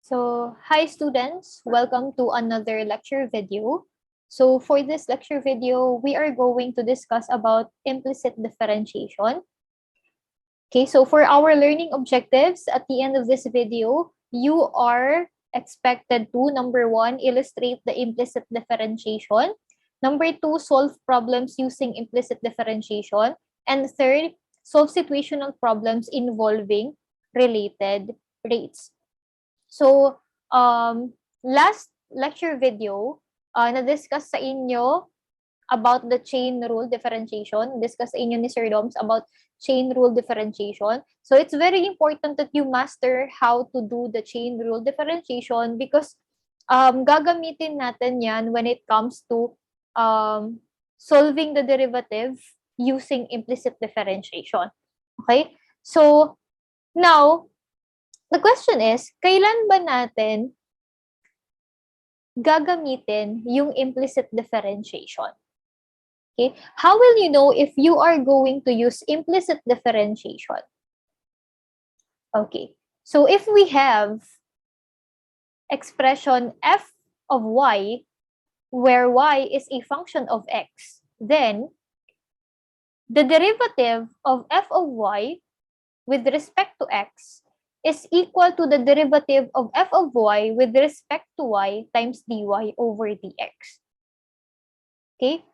So, hi students, welcome to another lecture video. So, for this lecture video, we are going to discuss about implicit differentiation. Okay, so for our learning objectives, at the end of this video, you are expected to, number 1, illustrate the implicit differentiation. Number 2, solve problems using implicit differentiation. And third, solve situational problems involving related rates. So, last lecture video, na-discuss sa inyo about the chain rule differentiation. Discuss sa inyo ni Sir Doms about chain rule differentiation. So, it's very important that you master how to do the chain rule differentiation because gagamitin natin yan when it comes to solving the derivative using implicit differentiation. Okay? So, now, the question is, kailan ba natin gagamitin yung implicit differentiation? Okay? How will you know if you are going to use implicit differentiation? Okay. So if we have expression f of y, where y is a function of x, then the derivative of f of y with respect to x is equal to the derivative of f of y with respect to y times dy over dx. Okay?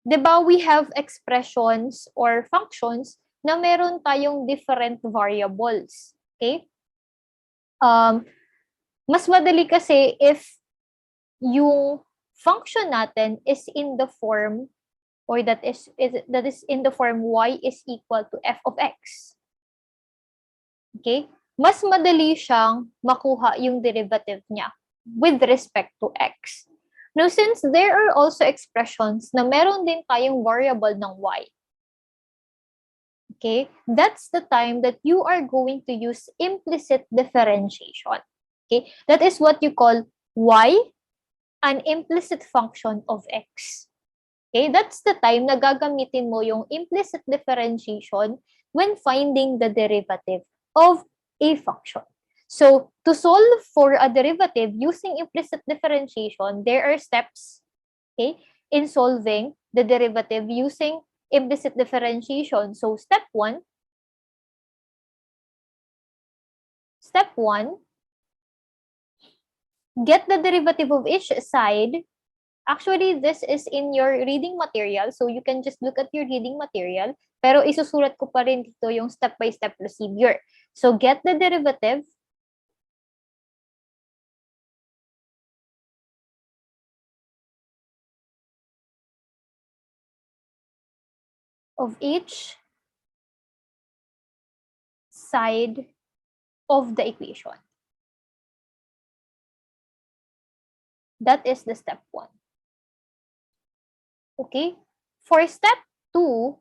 Diba we have expressions or functions na meron tayong different variables. Okay? Mas madali kasi if yung function natin is in the form or that is in the form y is equal to f of x. Okay? Mas madali siyang makuha yung derivative niya with respect to x. Now, since there are also expressions na meron din tayong variable ng y, okay, that's the time that you are going to use implicit differentiation. Okay, that is what you call y, an implicit function of x. Okay, that's the time na gagamitin mo yung implicit differentiation when finding the derivative of a function. So, to solve for a derivative using implicit differentiation, there are steps, okay, in solving the derivative using implicit differentiation. So, step one, get the derivative of each side. Actually, this is in your reading material, so you can just look at your reading material, pero isusulat ko pa rin dito yung step-by-step procedure. So, get the derivative of each side of the equation. That is the step one. Okay? For step two,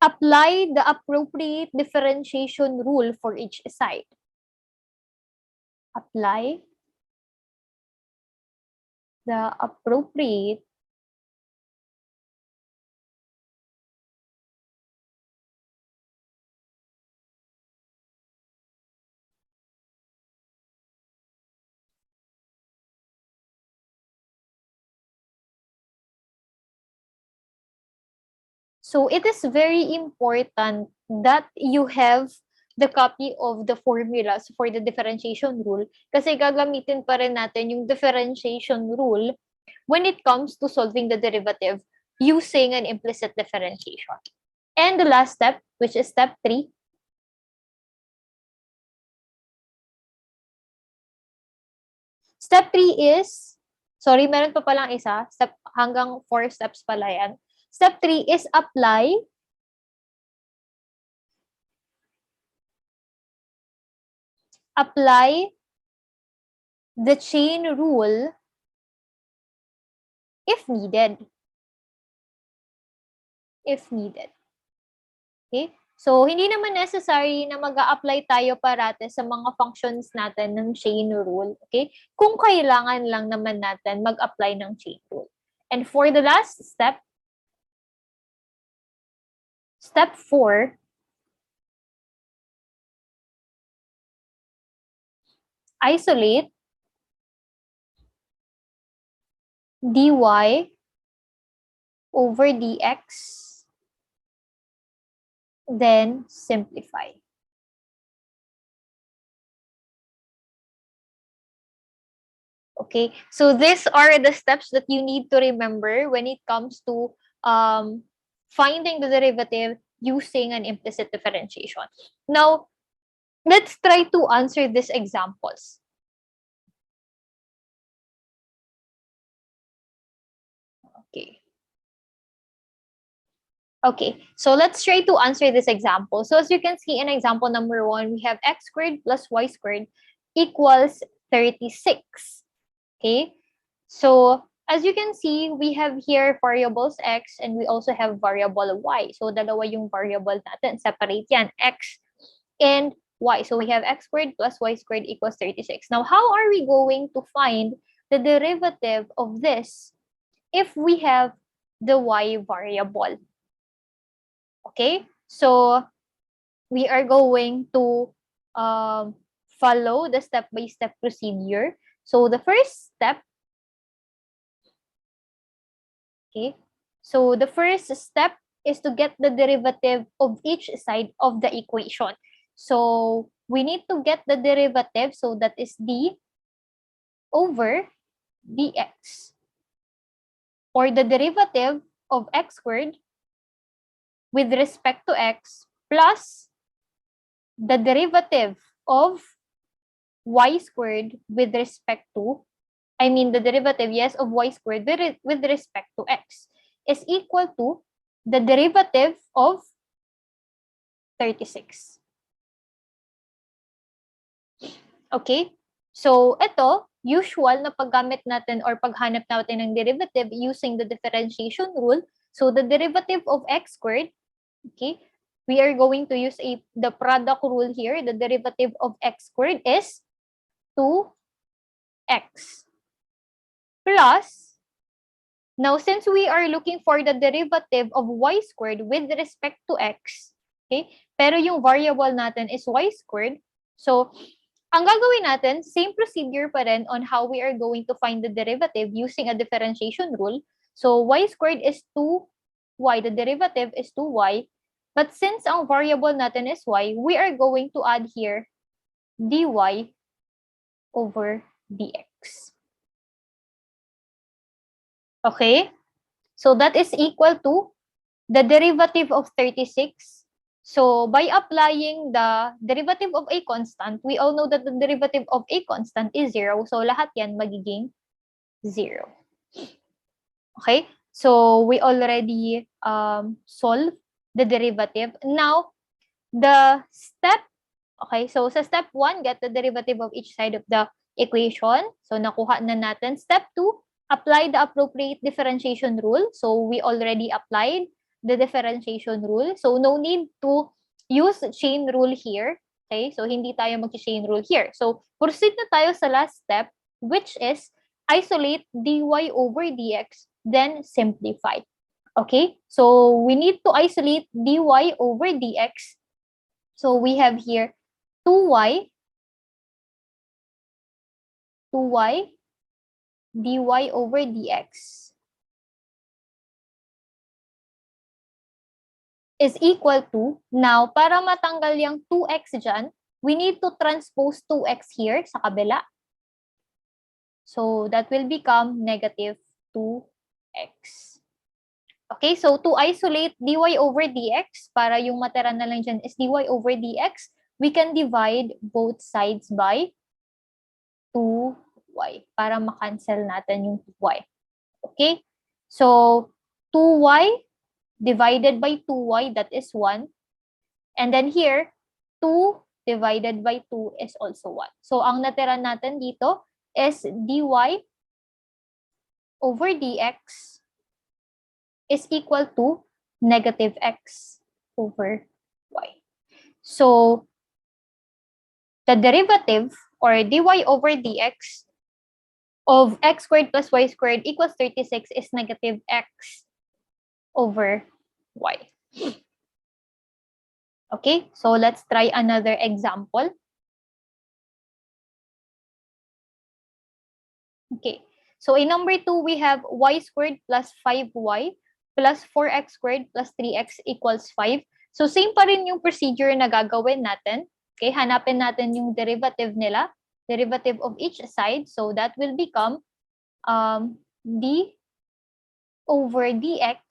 apply the appropriate differentiation rule for each side. Apply the appropriate So it is very important that you have the copy of the formulas for the differentiation rule kasi gagamitin pa rin natin yung differentiation rule when it comes to solving the derivative using an implicit differentiation. And the last step, which is step 3, step 3 is, sorry, meron pa palang isa, step hanggang 4 steps pala yan. Step 3 is apply the chain rule if needed. If needed. Okay? So, hindi naman necessary na mag-a-apply tayo parate sa mga functions natin ng chain rule. Okay? Kung kailangan lang naman natin mag-apply ng chain rule. And for the last step, step 4, isolate dy over dx, then simplify. Okay, so these are the steps that you need to remember when it comes to finding the derivative using an implicit differentiation. Now, let's try to answer these examples. Okay. Okay, so let's try to answer this example. So as you can see in example number 1, we have x squared plus y squared equals 36. Okay, so as you can see, we have here variables x and we also have variable y. So dalawa yung variable natin. Separate yan, x and y. So we have x squared plus y squared equals 36. Now, how are we going to find the derivative of this if we have the y variable? Okay, so we are going to follow the step-by-step procedure. So the first step, okay, so the first step is to get the derivative of each side of the equation. So we need to get the derivative, so that is d over dx, or the derivative of x squared with respect to x plus the derivative of y squared with respect to, the derivative, yes, of y squared with respect to x is equal to the derivative of 36. Okay? So, ito, usual na paggamit natin or paghanap natin ng derivative using the differentiation rule. So, the derivative of x squared, okay, we are going to use the product rule here. The derivative of x squared is 2x plus, now since we are looking for the derivative of y squared with respect to x, okay, pero yung variable natin is y squared, so ang gagawin natin, same procedure pa rin on how we are going to find the derivative using a differentiation rule. So y squared is 2y, the derivative is 2y, but since ang variable natin is y, we are going to add here dy over dx. Okay? So that is equal to the derivative of 36. So by applying the derivative of a constant, we all know that the derivative of a constant is 0. So lahat yan magiging 0. Okay? So we already solved the derivative. Now, the step, okay, so sa step 1, get the derivative of each side of the equation. So nakuha na natin. Step 2, apply the appropriate differentiation rule. So we already applied the differentiation rule. So no need to use chain rule here. Okay, so hindi tayo mag-chain rule here. So proceed na tayo sa last step, which is isolate dy over dx, then simplify. Okay, so we need to isolate dy over dx. So we have here 2y dy over dx is equal to, now, para matanggal yung 2x dyan, we need to transpose 2x here sa kabila. So that will become negative 2x. Okay, so to isolate dy over dx, para yung matira na lang dyan is dy over dx, we can divide both sides by 2y para makancel natin yung 2y. Okay, so 2y divided by 2y, that is 1. And then here, 2 divided by 2 is also 1. So ang natira natin dito is dy over dx is equal to negative x over y. So the derivative, or dy over dx, of x squared plus y squared equals 36 is negative x over y. Okay, so let's try another example. Okay, so in number 2, we have y squared plus 5y plus 4x squared plus 3x equals 5. So same pa rin yung procedure na gagawin natin. Okay, hanapin natin yung derivative nila, derivative of each side. So that will become d over dx,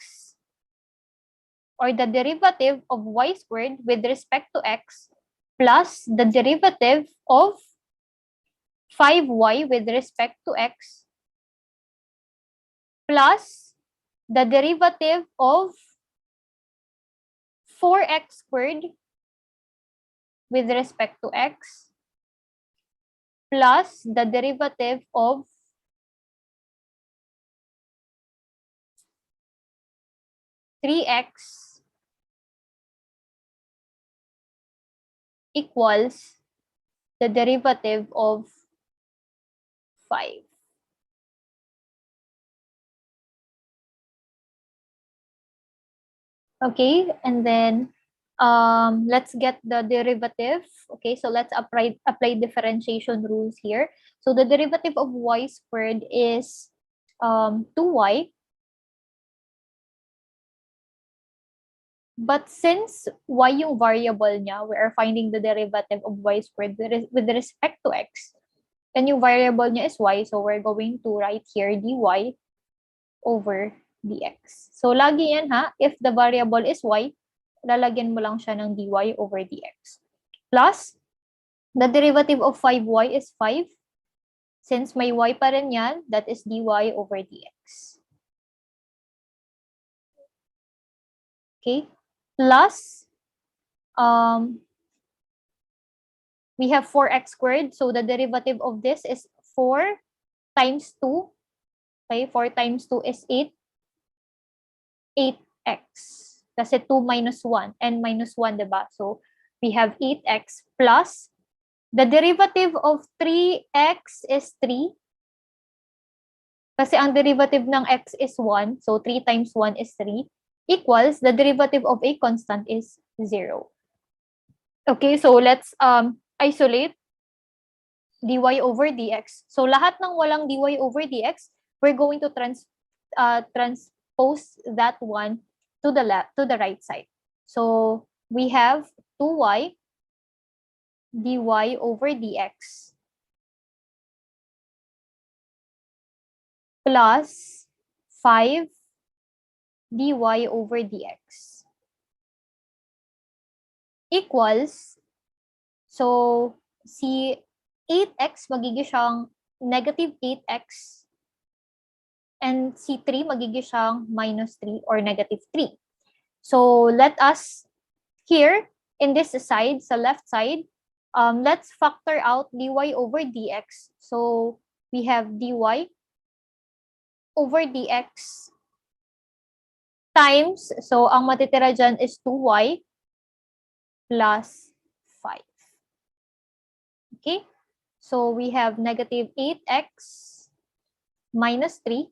or the derivative of y squared with respect to x plus the derivative of 5y with respect to x plus the derivative of 4x squared with respect to x plus the derivative of 3x equals the derivative of 5. Okay, and then let's get the derivative. Okay, so let's apply differentiation rules here. So the derivative of y squared is 2y. But since y yung variable niya, we are finding the derivative of y squared with respect to x. And yung variable niya is y, so we're going to write here dy over dx. So lagi yan ha, if the variable is y, lalagyan mo lang siya ng dy over dx. Plus, the derivative of 5y is 5. Since may y pa rin yan, that is dy over dx. Okay? Plus, we have 4x squared. So the derivative of this is 4 times 2. Okay, 4 times 2 is 8. 8x. Kasi 2 minus 1. N minus 1, diba? So we have 8x plus the derivative of 3x is 3. Kasi ang derivative ng x is 1. So 3 times 1 is 3. Equals the derivative of a constant is 0. Okay, so let's isolate dy over dx. So lahat ng walang dy over dx, we're going to transpose that one to the right side. So we have 2y dy over dx plus 5 dy over dx equals, so si 8x magiging siyang negative 8x and si 3 magiging siyang minus 3 or negative 3. So let us here in this side, sa left side, let's factor out dy over dx. So we have dy over dx times, so ang matitira dyan is 2y plus 5. Okay? So we have negative 8x minus 3.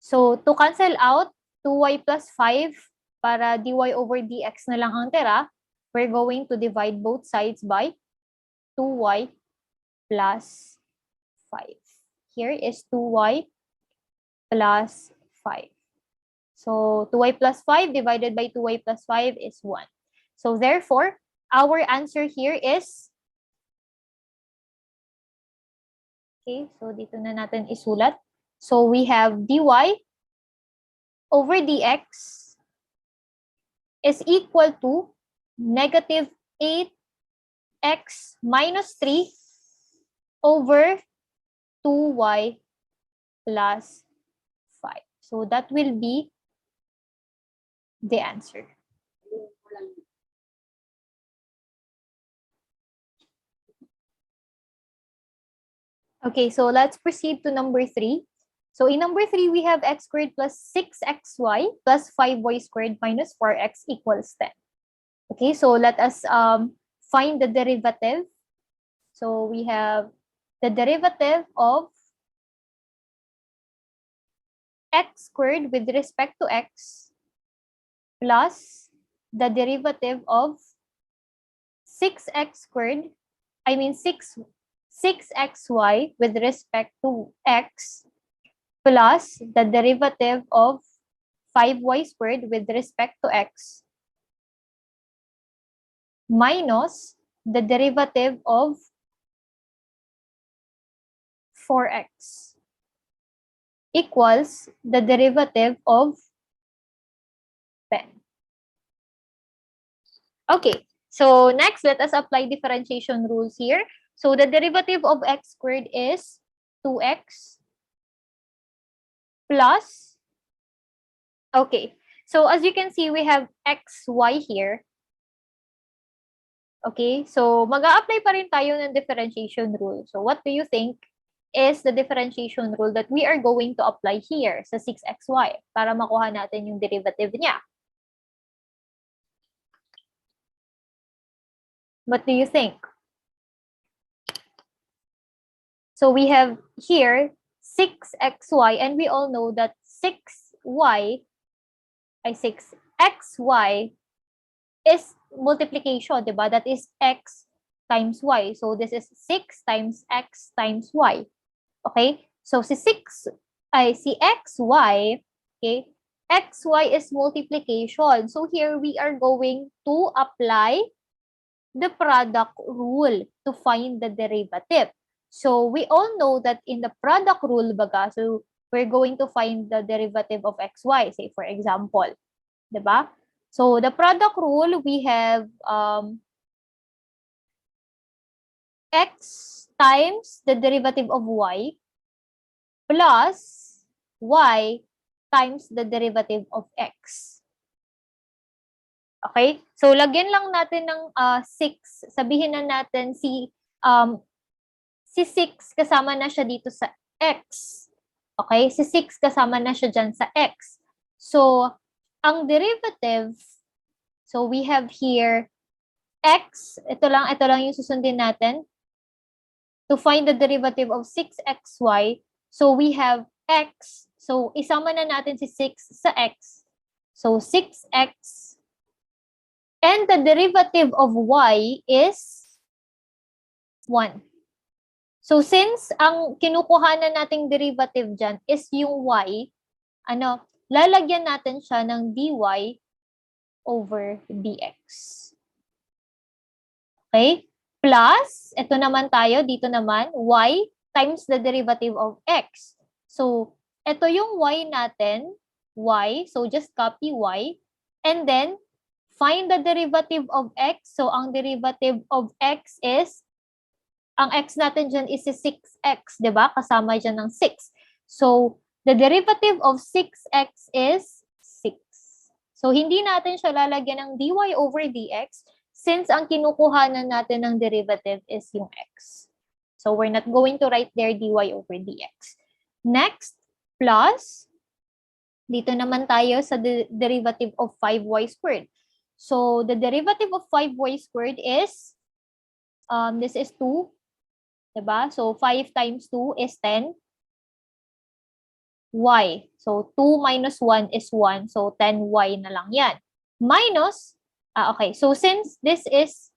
So to cancel out 2y plus 5 para dy over dx na lang ang tira, we're going to divide both sides by 2y plus 5. Here is 2y plus 5. So 2y plus 5 divided by 2y plus 5 is 1. So therefore, our answer here is, okay, so dito na natin isulat. So we have dy over dx is equal to negative 8x minus 3 over 2y plus 5. So that will be the answer. Okay, so let's proceed to number 3. So in number 3, we have x squared plus 6xy plus 5y squared minus 4x equals 10. Okay, so let us find the derivative. So we have the derivative of x squared with respect to x plus the derivative of 6x squared, I mean 6xy with respect to x plus the derivative of 5y squared with respect to x minus the derivative of 4x equals the derivative of 10. Okay, so next, let us apply differentiation rules here. So the derivative of x squared is 2x plus, okay, so as you can see, we have xy here. Okay, so mag-a-apply pa rin tayo ng differentiation rule. So what do you think is the differentiation rule that we are going to apply here sa 6xy para makuha natin yung derivative niya? What do you think? So we have here 6xy, and we all know that 6xy is multiplication, diba? That is x times y. So this is 6 times x times y. Okay? So si xy, okay? xy is multiplication. So here we are going to apply the product rule to find the derivative. So we all know that in the product rule baga, so we're going to find the derivative of xy, say for example, diba? So the product rule, we have x times the derivative of y plus y times the derivative of x. Okay? So lagyan lang natin ng 6. Sabihin na natin si 6 kasama na siya dito sa x. Okay? Si 6 kasama na siya dyan sa x. So, ang derivative, so we have here x, ito lang yung susundin natin. To find the derivative of 6xy, so we have x. So, isama na natin si 6 sa x. So, 6x. And the derivative of y is 1. So, since ang kinukuhanan nating derivative dyan is yung y, lalagyan natin siya ng dy over dx. Okay? Plus, ito naman tayo, dito naman, y times the derivative of x. So, ito yung y natin, y, so just copy y, and then, find the derivative of x. So, ang derivative of x is, ang x natin dyan is 6x, di ba? Kasama dyan ng 6. So, the derivative of 6x is 6. So, hindi natin siya lalagyan ng dy over dx since ang kinukuhanan natin ng derivative is yung x. So, we're not going to write there dy over dx. Next, plus, dito naman tayo sa derivative of 5y squared. So, the derivative of 5y squared is, this is 2, diba? So, 5 times 2 is 10. Y. So, 2 minus 1 is 1. So, 10y na lang yan. Minus, okay. So, since this is,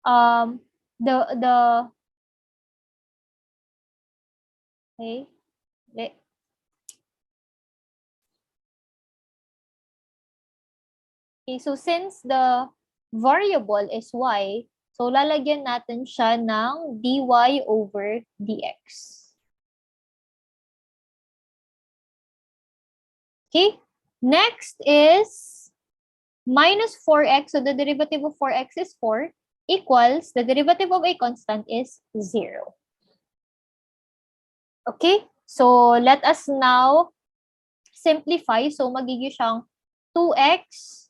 okay. Okay, so since the variable is y, so lalagyan natin siya ng dy over dx. Okay, next is minus 4x. So the derivative of 4x is 4 equals the derivative of a constant is 0. Okay, so let us now simplify. So magiging siyang 2x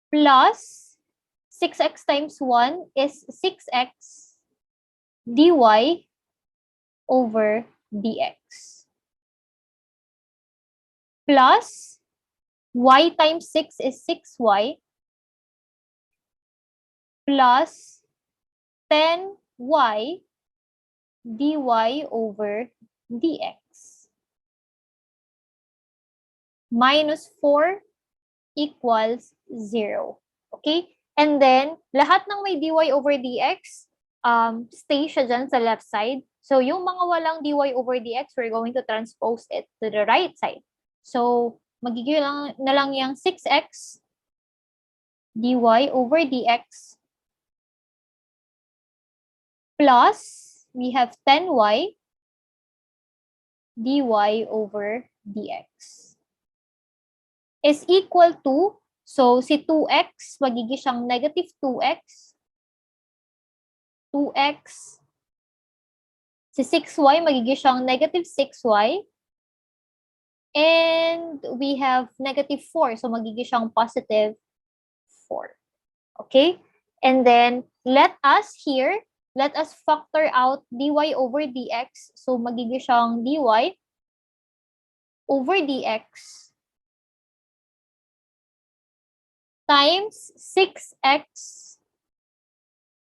plus 6x times 1 is 6x dy over dx. Plus y times 6 is 6y plus 10y dy over dx. minus 4 equals 0. Okay? And then, lahat ng may dy over dx, stay siya dyan sa left side. So, yung mga walang dy over dx, we're going to transpose it to the right side. So, magiging na lang yung 6x dy over dx plus, we have 10y dy over dx is equal to, so si 2x, magiging siyang negative 2x, 2x, si 6y, magiging siyang negative 6y, and we have negative 4, so magiging siyang positive 4. Okay? And then, let us factor out dy over dx, so magiging siyang dy over dx times 6x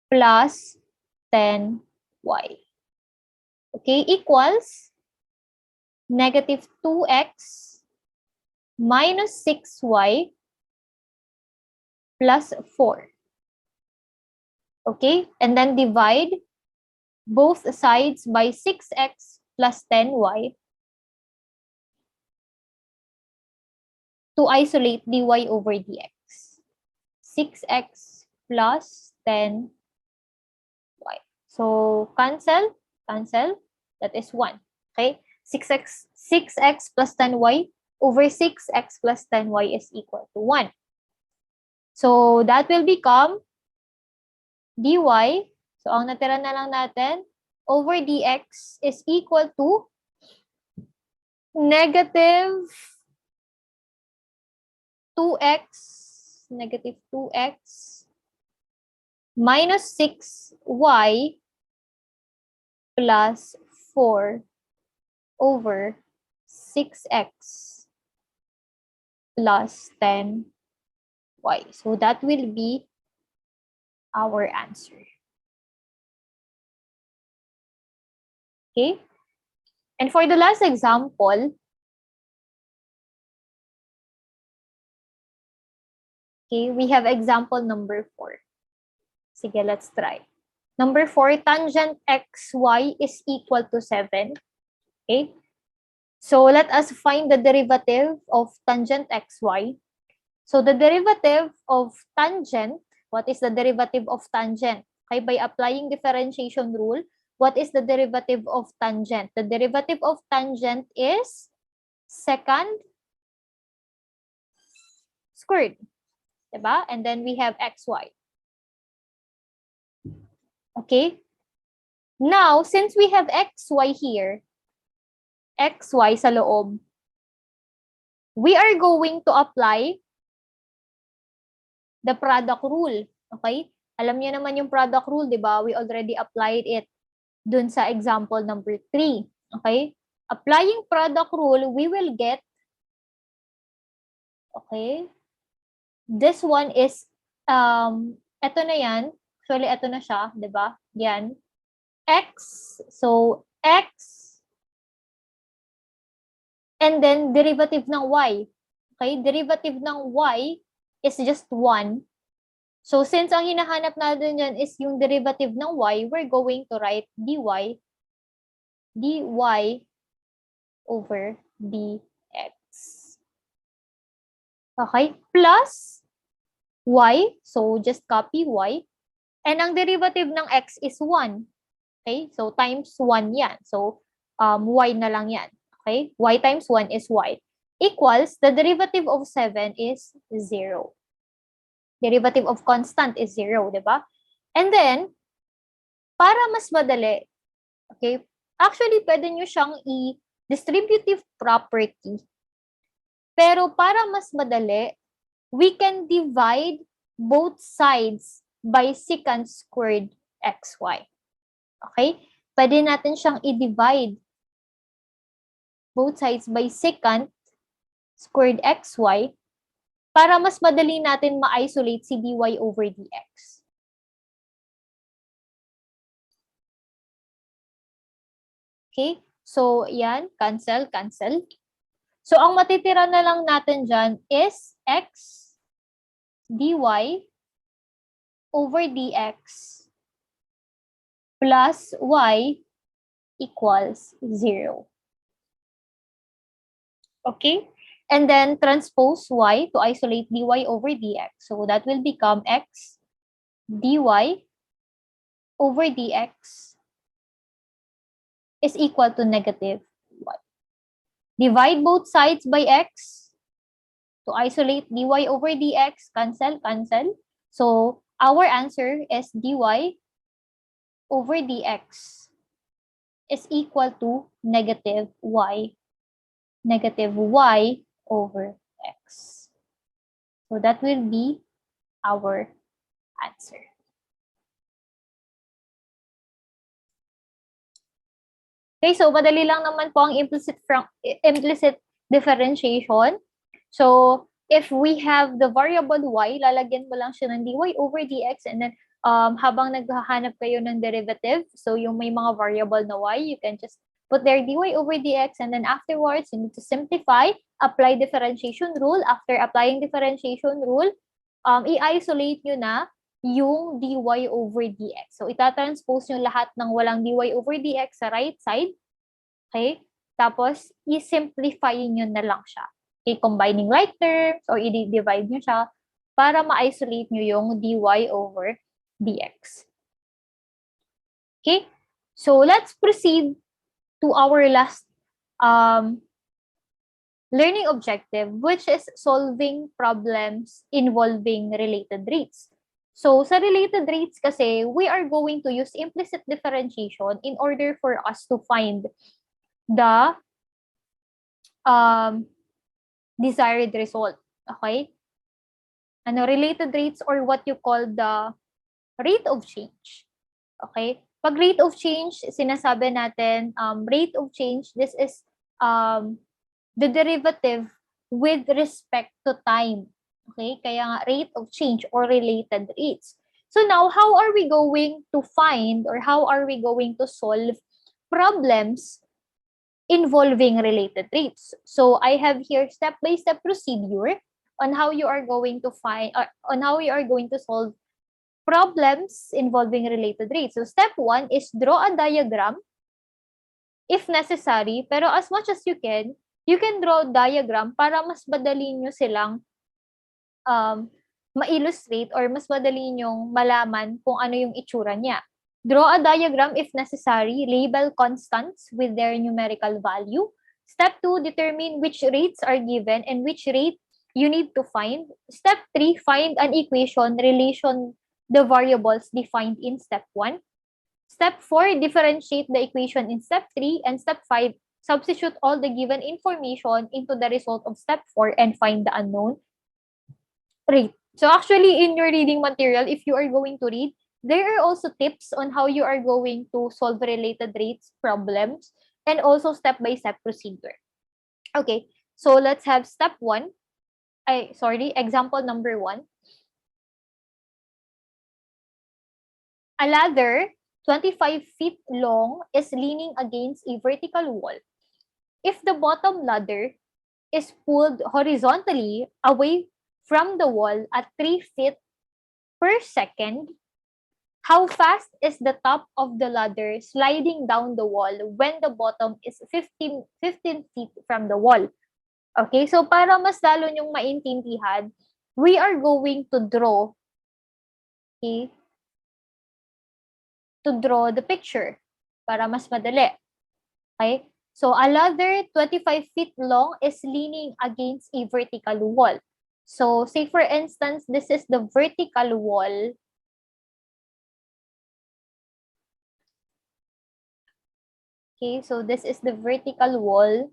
plus 10y. Okay, equals negative 2x minus 6y plus 4. Okay, and then divide both sides by 6x plus 10y to isolate dy over dx. 6x plus 10y. So, cancel, that is 1. Okay? 6x plus 10y over 6x plus 10y is equal to 1. So, that will become dy. So, ang natira na lang natin over dx is equal to negative 2x minus 6y plus 4 over 6x plus 10y. So that will be our answer. Okay? And for the last example, okay, we have example number 4. Sige, let's try. Number 4, tangent xy is equal to 7. Okay? So let us find the derivative of tangent xy. So the derivative of tangent, what is the derivative of tangent? Okay, by applying differentiation rule, what is the derivative of tangent? The derivative of tangent is secant squared. Diba? And then we have xy. Okay? Now, since we have xy here, xy sa loob, we are going to apply the product rule. Okay? Alam niyo naman yung product rule, di ba? We already applied it dun sa example number 3. Okay? Applying product rule, we will get, okay? This one is, eto na yan. Actually, eto na siya, di ba? Yan. X, so x, and then derivative ng y. Okay? Derivative ng y is just 1. So, since ang hinahanap natin dyan is yung derivative ng y, we're going to write dy over dx. Okay? Plus y, so just copy y. And ang derivative ng x is 1. Okay? So, times 1 yan. So, y na lang yan. Okay? Y times 1 is y. Equals, the derivative of 7 is 0. Derivative of constant is 0, di ba? And then, para mas madali, okay, actually, pwede nyo siyang i-distributive property. Pero para mas madali, we can divide both sides by secant squared xy. Okay? Pwede natin siyang i-divide both sides by secant squared xy para mas madali natin ma-isolate si dy over dx. Okay? So, yan. Cancel. So, ang matitira na lang natin dyan is x dy over dx plus y equals 0. Okay? And then transpose y to isolate dy over dx. So that will become x dy over dx is equal to negative y. Divide both sides by x to isolate dy over dx. Cancel, cancel. So our answer is dy over dx is equal to negative y over x. So that will be our answer. Okay, so madali lang naman po ang implicit differentiation. So if we have the variable y, lalagyan mo lang siya ng dy over dx, and then habang naghahanap kayo ng derivative, so yung may mga variable na y, you can just put there dy over dx, and then afterwards, you need to simplify, apply differentiation rule. After applying differentiation rule, i-isolate nyo na yung dy over dx. So, itatranspose nyo lahat ng walang dy over dx sa right side. Okay? Tapos, i-simplify nyo na lang siya. Okay? Combining like terms, or i-divide nyo siya para ma-isolate nyo yung dy over dx. Okay? So, let's proceed to our last learning objective, which is solving problems involving related rates. So, sa related rates kasi, we are going to use implicit differentiation in order for us to find the desired result. Okay? Related rates, or what you call the rate of change. Okay? Pag rate of change, sinasabi natin, rate of change, this is the derivative with respect to time. Okay? Kaya nga rate of change or related rates. So now, how are we going to find, or how are we going to solve problems involving related rates? So I have here step-by-step procedure on how you are going to find, on how you are going to solve problems involving related rates. So step 1 is draw a diagram if necessary, pero as much as you can draw a diagram para mas madali nyo silang ma-illustrate, or mas madali nyong malaman kung ano yung itsura niya. Draw a diagram if necessary. Label constants with their numerical value. Step 2, determine which rates are given and which rate you need to find. Step 3, find an equation relation the variables defined in step 1. Step 4, differentiate the equation in step 3. And step 5, substitute all the given information into the result of step 4 and find the unknown rate. So actually, in your reading material, if you are going to read, there are also tips on how you are going to solve related rates problems, and also step-by-step procedure. Okay, so let's have step 1. Example number 1. A ladder 25 feet long is leaning against a vertical wall. If the bottom ladder is pulled horizontally away from the wall at 3 feet per second, how fast is the top of the ladder sliding down the wall when the bottom is 15 feet from the wall? Okay, so para mas lalo nyong maintindihan, we are going to draw, okay, the picture para mas madali. Okay? So a ladder 25 feet long is leaning against a vertical wall. So say for instance, this is the vertical wall. Okay, so this is the vertical wall.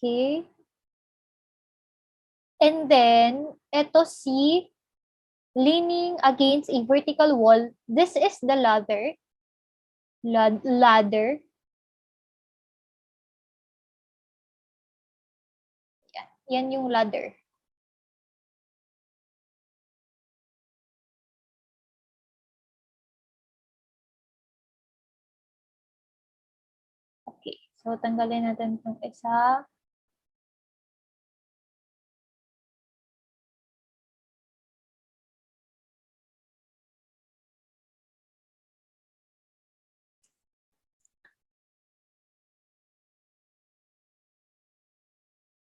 Okay. And then, ito si leaning against a vertical wall. This is the ladder. Ladder. Yan. Yan yung ladder. Okay. So, tanggalin natin itong isa.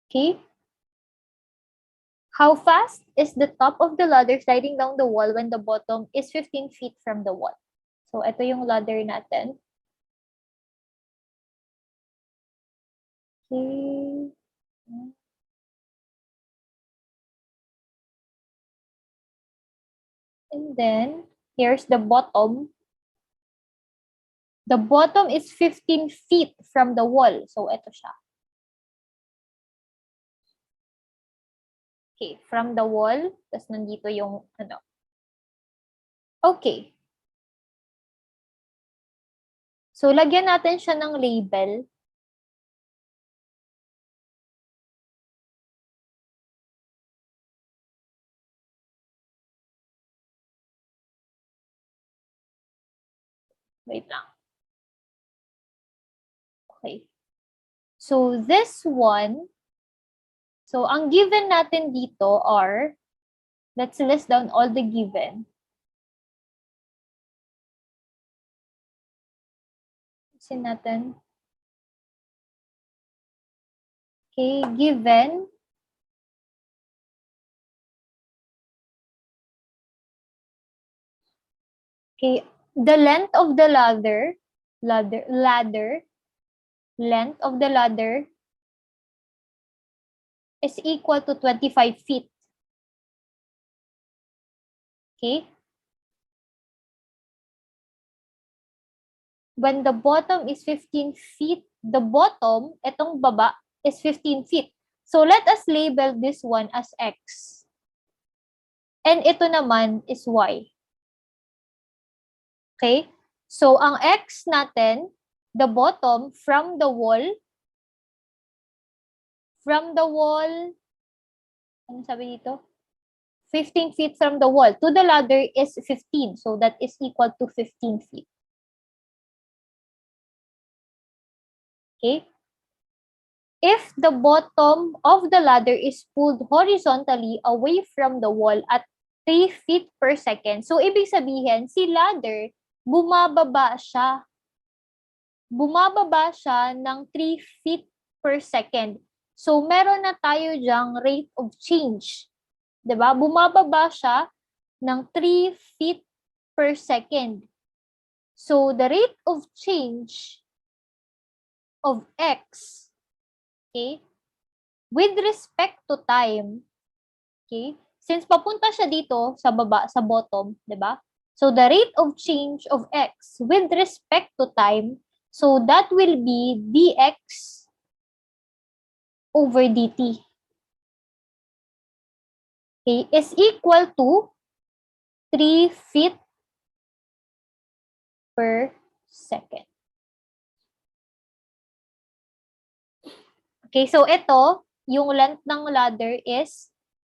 Okay. How fast is the top of the ladder sliding down the wall when the bottom is 15 feet from the wall? So, ito yung ladder natin. Okay. And then, here's the bottom. The bottom is 15 feet from the wall. So, ito siya. Okay, from the wall. Tapos nandito yung ano. Okay. So, lagyan natin siya ng label. Wait lang. Okay. So, this one, so ang given natin dito are, let's list down all the given. Sin natin. Okay, given. Okay, the length of the ladder, length of the ladder is equal to 25 feet. Okay? When the bottom is 15 feet, the bottom, etong baba, is 15 feet. So let us label this one as X. And ito naman is Y. Okay? So ang X natin, the bottom from the wall, ano sabi dito? 15 feet from the wall to the ladder is 15. So that is equal to 15 feet. Okay? If the bottom of the ladder is pulled horizontally away from the wall at 3 feet per second, so ibig sabihin, si ladder, bumababa siya. Bumababa siya ng 3 feet per second. So meron na tayo dyang rate of change. 'Di ba? Bumababa siya ng 3 feet per second. So the rate of change of X, okay, with respect to time, okay, since papunta siya dito sa baba, sa bottom, di ba? So the rate of change of X with respect to time, so that will be dx over dt. Okay, is equal to 3 feet per second. Okay, so ito, yung length ng ladder is,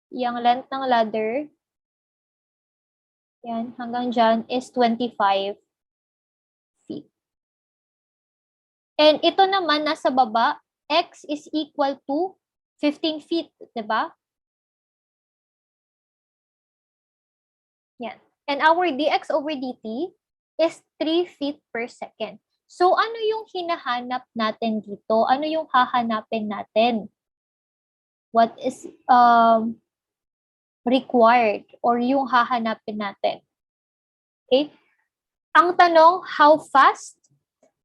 yung length ng ladder, yan, hanggang dyan is 25 feet. And ito naman, nasa baba, X is equal to 15 feet, di ba? Yan. And our dx over dt is 3 feet per second. So, ano yung hinahanap natin dito? Ano yung hahanapin natin? What is required or yung hahanapin natin? Okay? Ang tanong, how fast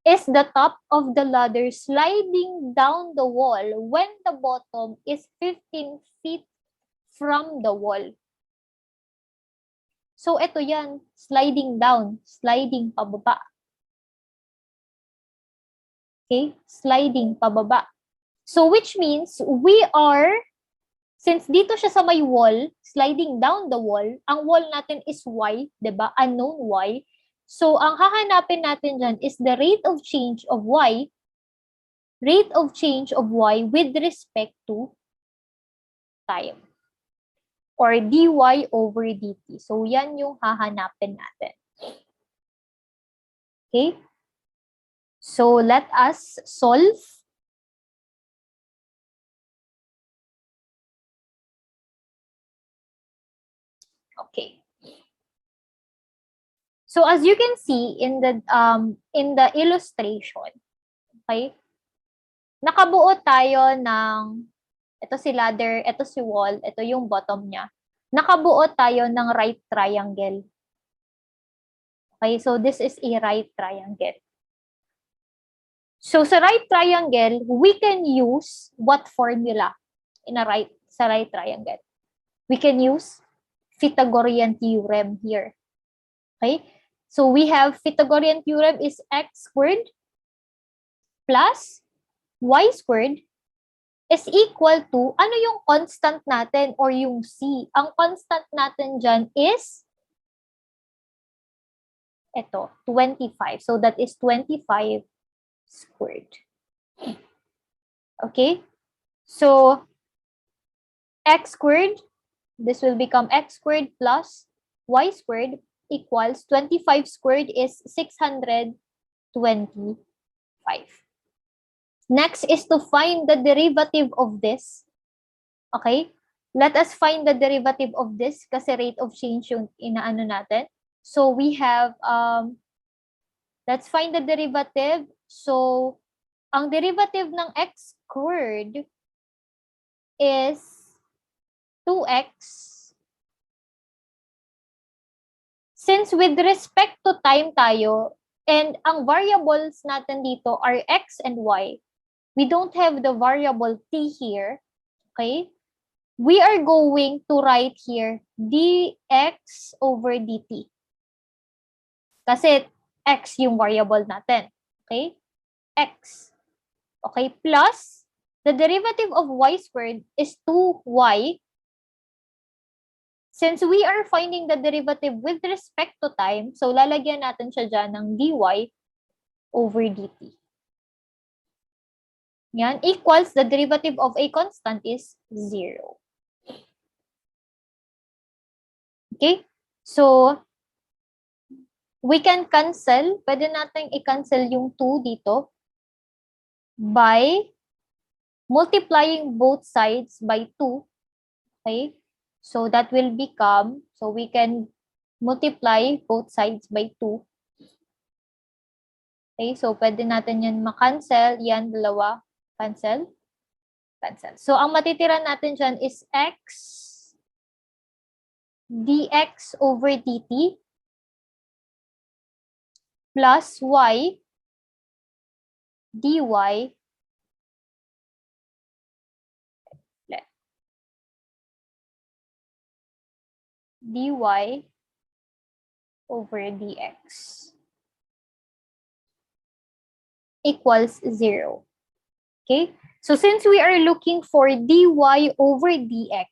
is the top of the ladder sliding down the wall when the bottom is 15 feet from the wall? So, ito yan, sliding down, sliding pababa. Okay? Sliding pababa. So, which means we are, since dito siya sa may wall, sliding down the wall, ang wall natin is y, diba? Unknown y. So, ang hahanapin natin dyan is the rate of change of y with respect to time. Or dy over dt. So, yan yung hahanapin natin. Okay? So, let us solve. Okay. So, as you can see in the illustration, okay, nakabuo tayo ng, ito si ladder, ito si wall, ito yung bottom niya. Nakabuo tayo ng right triangle. Okay, so this is a right triangle. So sa right triangle, we can use what formula sa right triangle? We can use Pythagorean theorem here. Okay? So we have Pythagorean theorem is x squared plus y squared is equal to, ano yung constant natin or yung c? Ang constant natin dyan is ito, 25. So that is 25 squared. Okay? So x squared, this will become x squared plus y squared equals 25 squared is 625. Next is to find the derivative of this. Okay? Let us find the derivative of this kasi rate of change yung inaano natin. So we have, let's find the derivative. So, ang derivative ng x squared is 2x. Since with respect to time tayo, and ang variables natin dito are x and y, we don't have the variable t here, okay? We are going to write here dx over dt. Kasi x yung variable natin, okay? X. Okay, plus the derivative of y squared is 2y. Since we are finding the derivative with respect to time, so lalagyan natin siya dyan ng dy over dt. Yan, equals the derivative of a constant is 0. Okay? So, we can cancel, pwede natin i-cancel yung 2 dito by multiplying both sides by 2. Okay? So that will become, so we can multiply both sides by 2. Okay, so pwede natin yan ma-cancel. Yan, dalawa. Cancel. Cancel. So ang matitira natin dyan is x dx over dt plus y dy dy over dx equals 0. Okay? So since we are looking for dy over dx,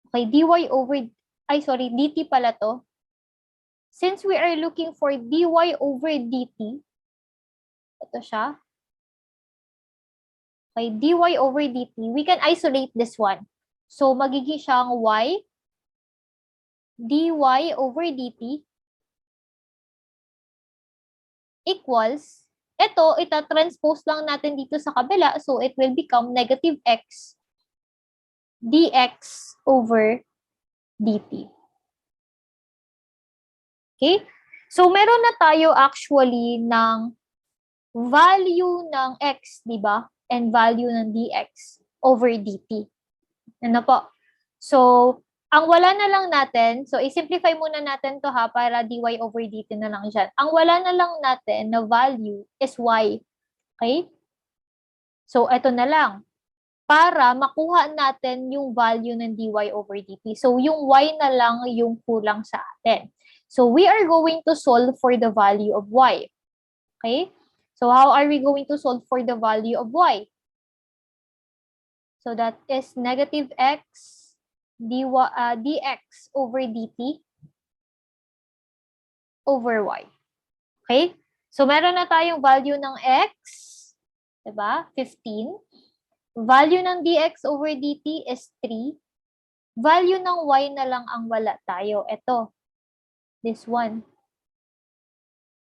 okay, dy over, dt pala to. Since we are looking for dy over dt, ito siya. Okay, dy over dt, we can isolate this one. So magiging siyang y dy over dt equals, ito, ita-transpose lang natin dito sa kabila, so it will become negative x dx over dt. Okay? So meron na tayo actually ng value ng x, di ba? And value ng dx over dt. Ano po? So, ang wala na lang natin, so i-simplify muna natin to ha, para dy over dt na lang dyan. Ang wala na lang natin na value is y. Okay? So, ito na lang. Para makuha natin yung value ng dy over dt. So, yung y na lang yung kulang sa atin. So, we are going to solve for the value of y. Okay? So, how are we going to solve for the value of y? So, that is negative x dx over dt over y. Okay? So, meron na tayong value ng x, diba? 15. Value ng dx over dt is 3. Value ng y na lang ang wala tayo. Ito. This one.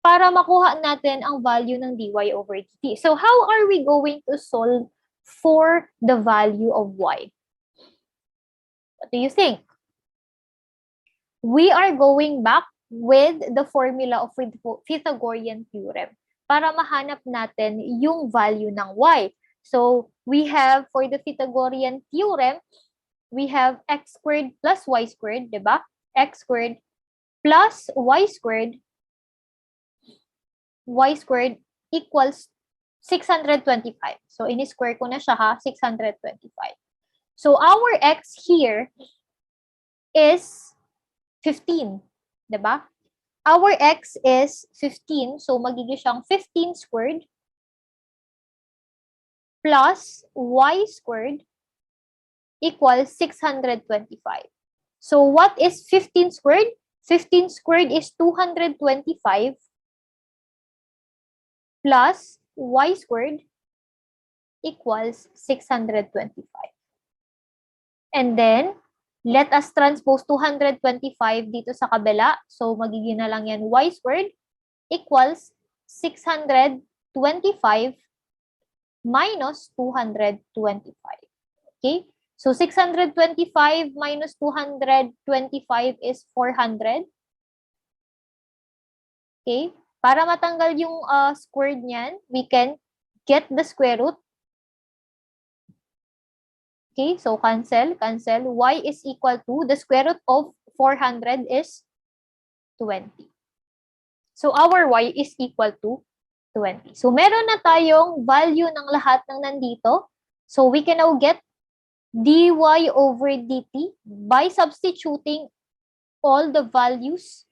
Para makuha natin ang value ng dy over dt. So, how are we going to solve for the value of y? What do you think? We are going back with the formula of Pythagorean theorem para mahanap natin yung value ng y. So, we have, for the Pythagorean theorem, we have x squared plus y squared, diba? X squared plus y squared equals 625. So, ini-square ko na siya ha, 625. So, our x here is 15. Diba? Our x is 15. So, magiging siyang 15 squared plus y squared equals 625. So, what is 15 squared? 15 squared is 225 plus y squared equals 625. And then, let us transpose 225 dito sa kabila. So, magiging na lang yan y squared equals 625 minus 225. Okay? So, 625 minus 225 is 400. Okay? Para matanggal yung squared niyan, we can get the square root. Okay, so cancel. Y is equal to, the square root of 400 is 20. So our y is equal to 20. So meron na tayong value ng lahat ng nandito. So we can now get dy over dt by substituting all the values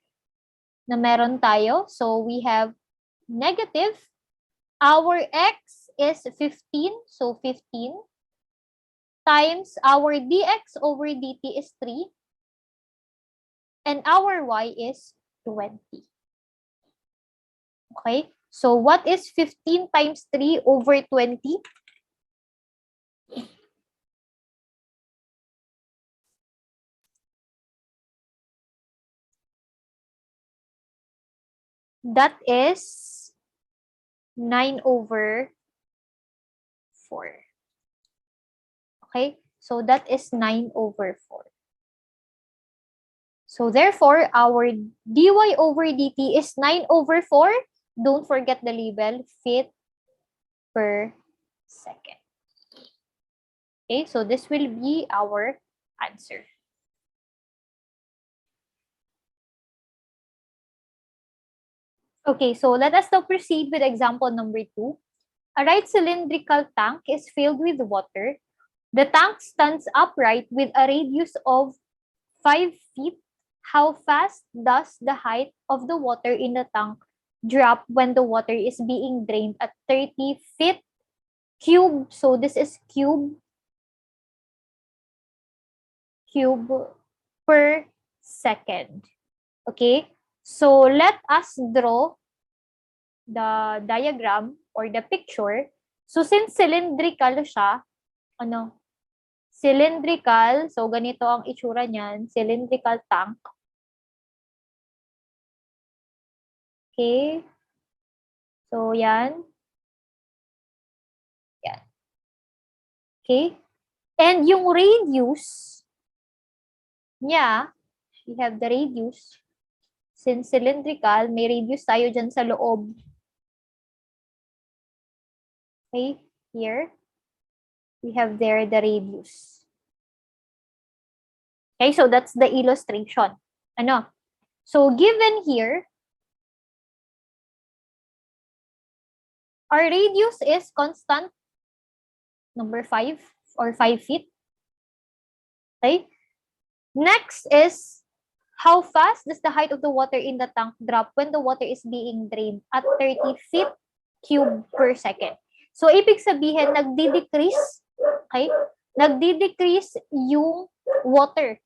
na meron tayo. So we have negative. Our x is 15. So 15 times our dx over dt is 3. And our y is 20. Okay? So what is 15 times 3 over 20? That is 9 over 4. Okay? So that is 9 over 4. So therefore, our dy over dt is 9 over 4. Don't forget the label, feet per second. Okay, so this will be our answer. Okay, so let us now proceed with example number 2. A right cylindrical tank is filled with water. The tank stands upright with a radius of 5 feet. How fast does the height of the water in the tank drop when the water is being drained at 30 feet cube? So this is cube per second. Okay? So let us draw the diagram or the picture. So since cylindrical siya, cylindrical, so ganito ang itsura niyan, cylindrical tank. Okay. So yan. Yan. Okay. And yung radius niya, we have the radius. Since cylindrical, may radius tayo dyan sa loob. Okay, here. We have there the radius. Okay, so that's the illustration. So given here, our radius is constant, number 5 or 5 feet. Okay. Next is, how fast does the height of the water in the tank drop when the water is being drained at 30 feet cube per second? So, ibig sabihin, nagdi-decrease, okay? Nagdi-decrease yung water,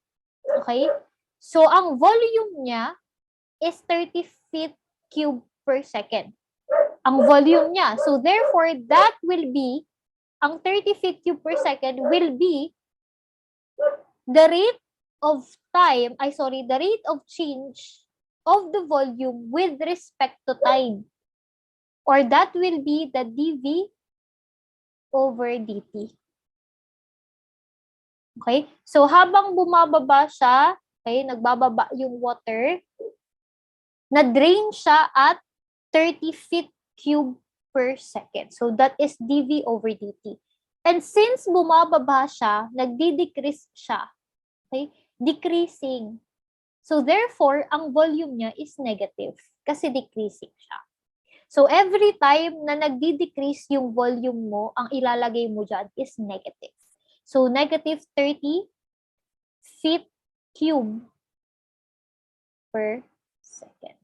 okay? So, ang volume niya is 30 feet cube per second. Ang volume niya. So, therefore, that will be ang 30 feet cube per second will be the rate of the rate of change of the volume with respect to time. Or that will be the dV over dt. Okay? So, habang bumababa siya, okay, nagbababa yung water, na-drain siya at 30 feet cube per second. So, that is dV over dt. And since bumababa siya, nagdi-decrease siya. Okay? Decreasing. So, therefore, ang volume niya is negative kasi decreasing siya. So, every time na nagdi-decrease yung volume mo, ang ilalagay mo dyan is negative. So, negative 30 feet cube per second.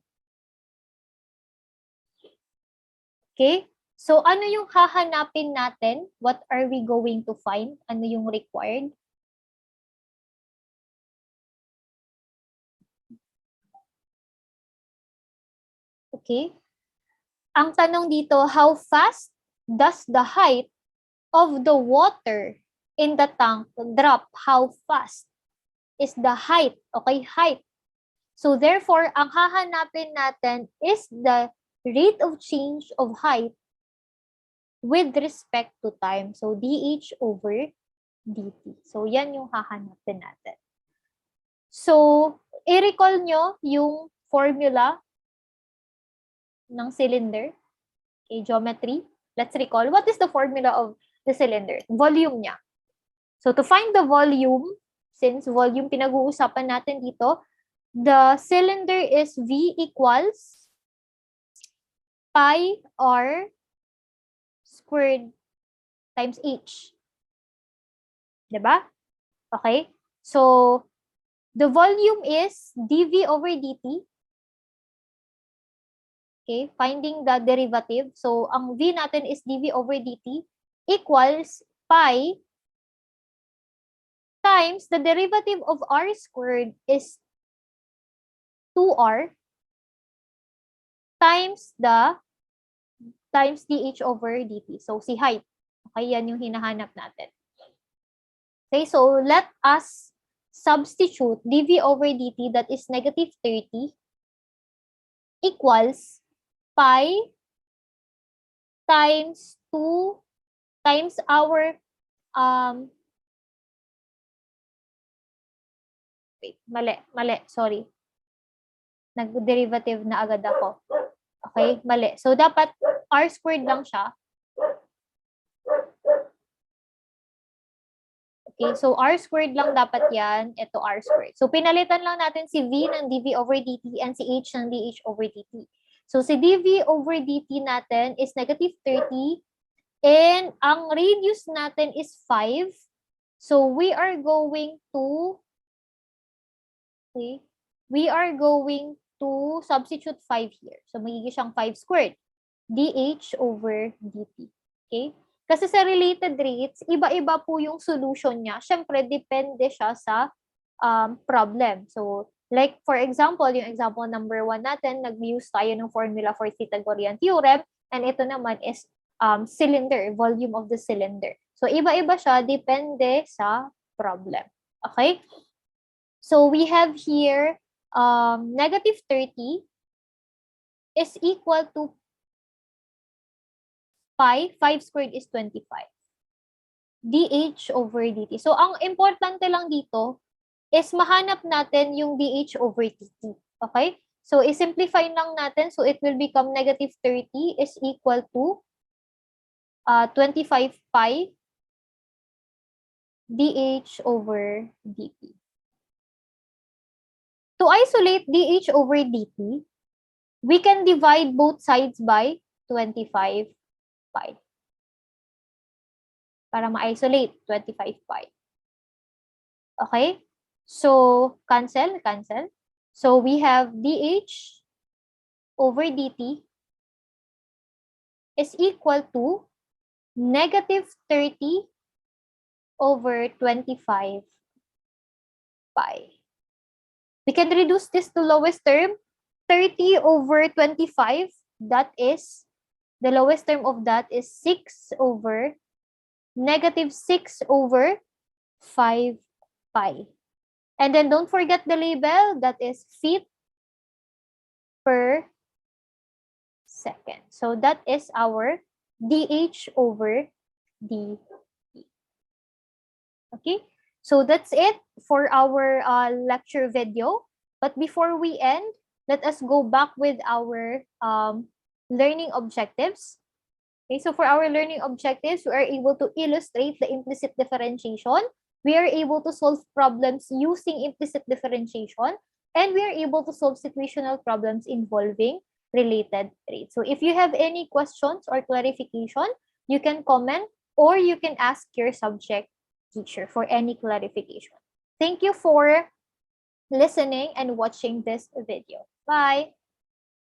Okay? So, ano yung hahanapin natin? What are we going to find? Ano yung required? Okay? Ang tanong dito, how fast does the height of the water in the tank drop? How fast is the height? Okay, height. So therefore, ang hahanapin natin is the rate of change of height with respect to time. So dH over dt. So yan yung hahanapin natin. So, i-recall nyo yung formula ng cylinder. Okay, geometry. Let's recall. What is the formula of the cylinder? Volume niya. So, to find the volume, since volume pinag-uusapan natin dito, the cylinder is V equals pi r squared times h. Diba? Okay? So, the volume is dV over dt. Okay? Finding the derivative. So, ang V natin is dV over dt equals pi times the derivative of r squared is 2r times dH over dt. So, si height. Okay, yan yung hinahanap natin. Okay, so let us substitute dV over dt, that is negative 30, equals pi times 2 times our, mali, sorry. Nag-derivative na agad ako. Okay, mali. So, dapat r squared lang siya. Okay, so r squared lang dapat yan. Ito r squared. So, pinalitan lang natin si V ng dV over dt and si H ng dH over dt. So, si dV over dt natin is negative 30 and ang radius natin is 5. So, we are going to substitute 5 here. So, magiging siyang 5 squared. dH over dt. Okay? Kasi sa related rates, iba-iba po yung solution niya. Siyempre, depende siya sa problem. So, like for example, yung example number 1 natin, nag-use tayo ng formula for Pythagorean theorem. And ito naman is cylinder, volume of the cylinder. So, iba-iba siya, depende sa problem. Okay? So, we have here negative 30 is equal to pi, 5 squared is 25. dH over dt. So, ang importante lang dito is mahanap natin yung dH over dt. Okay? So, i-simplify lang natin. So, it will become negative 30 is equal to 25 pi dH over dt. To isolate dH over dt, we can divide both sides by 25 pi. Para ma-isolate, 25 pi. Okay? So, cancel. So, we have dH over dt is equal to negative 30 over 25 pi. We can reduce this to lowest term. 30 over 25, that is, the lowest term of that is 6 over negative 6 over 5 pi. And then don't forget the label, that is feet per second. So that is our dH over dt. Okay, so that's it for our lecture video. But before we end, let us go back with our learning objectives. Okay, so for our learning objectives, we are able to illustrate the implicit differentiation. We are able to solve problems using implicit differentiation. And we are able to solve situational problems involving related traits. So if you have any questions or clarification, you can comment or you can ask your subject teacher for any clarification. Thank you for listening and watching this video. Bye!